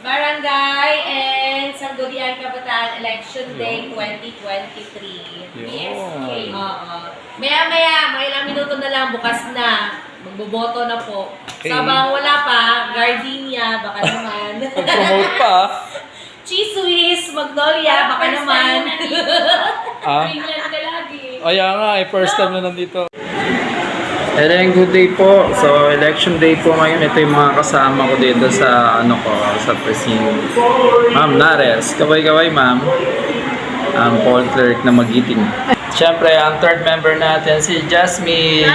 Barangay and Sangguniang Kabataan Election Day 2023. BSK. Oo. Maya-maya, mga ilang minuto na lang, bukas na. Magboboto na po. Okay. Sabang wala pa, Gardenia, baka naman. Mag-promote pa. Cheese Swiss, Magnolia, baka naman. Greenland ka lagi. Kaya nga, first time na nandito. Hello, good day po. So, election day po ngayon. Ito yung mga kasama ko dito sa sa presinto. Ma'am Nares, kaway-kaway ma'am. Ang poll clerk na magiting. Siyempre, ang third member natin si Jasmine.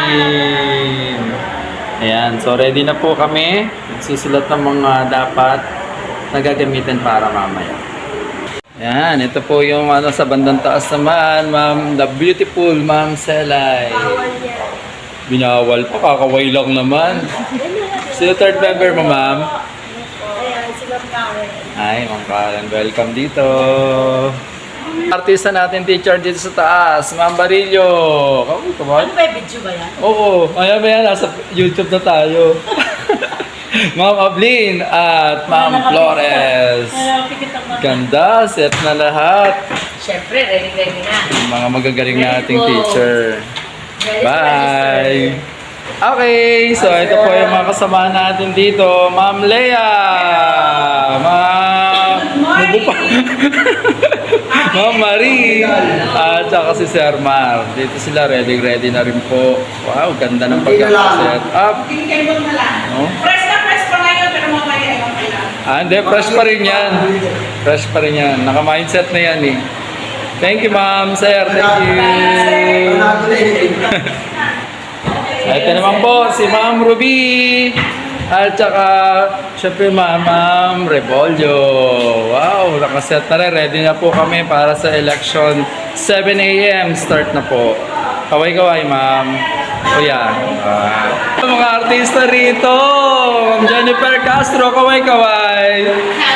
Ayan, so ready na po kami. Nagsusulat ng mga dapat na gagamitin para mamaya. Ayan, ito po yung sa bandang taas naman, ma'am, the beautiful ma'am Selay. Binawal pa, kakaway lang naman. Sino third member mo, ma'am? Ayan, si Ma'am Karen. Ay, Ma'am Karen, welcome dito. Artista natin, teacher dito sa taas, Ma'am Barillo. Come on. Ano ba yung video ba yan? Oo, maya nasa YouTube na tayo. Ma'am Ablin at Ma'am Flores. Ganda, set na lahat. Siyempre, ready na. Yung mga magagaling nating teacher. Bye! Okay, so ito po yung mga kasama natin dito. Ma'am Lea! Ma'am... Ma'am Marie! At saka si Sir Mar. Dito sila, ready na rin po. Wow, ganda ng pagkakaset up. No? Press na press pa ngayon, pero mamaya yung kailangan. Hindi, fresh pa rin yan. Fresh pa rin yan. Naka-mindset na yan eh. Thank you, ma'am, sir. Thank you. Ito naman po, si Ma'am Ruby. At saka, syempre, Ma'am Rebolyo. Wow, nakaset na rin. Ready na po kami para sa election. 7 a.m. start na po. Kaway-kaway, ma'am. O yan. Mga artista rito. Ma'am Jennifer Castro, kaway-kaway.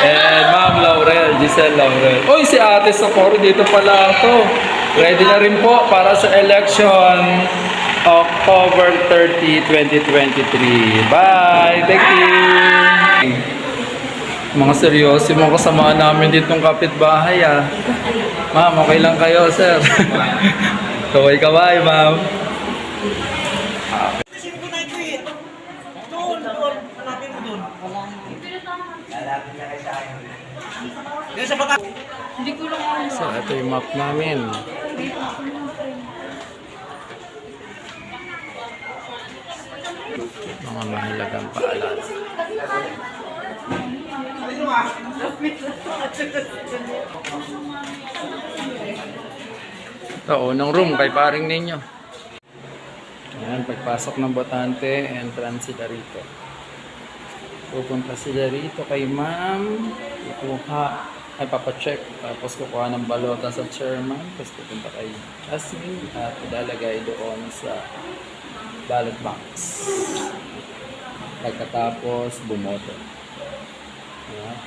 And Ma'am Laurel, Giselle Laurel. Uy, si Ate Socorro dito pala to. Ready na rin po para sa election October 30, 2023. Bye! Thank you! Mga seryoso, mga kasama namin ditong kapitbahay ah. Ma'am, okay lang kayo, sir. Kaway-kaway, ma'am. So, ito yung map namin. Mga mahalagang paalala. Ito, unang room kay paring ninyo. Ayan, pagpasok ng botante, entrance sila rito. Pupunta sila rito kay ma'am. Papacheck. Tapos kukuha ng balota sa chairman. Tapos pupunta kay Jasmine at ilalagay doon sa ballot box. Pagkatapos, bumoto. Ayan.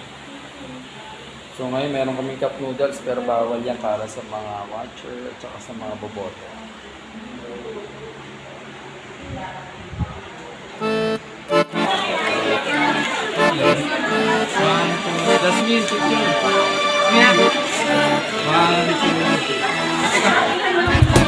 So ngayon meron kaming cup noodles pero bawal yan para sa mga watcher at saka sa mga boboto. Jasmine, picture. 1, 2, 3.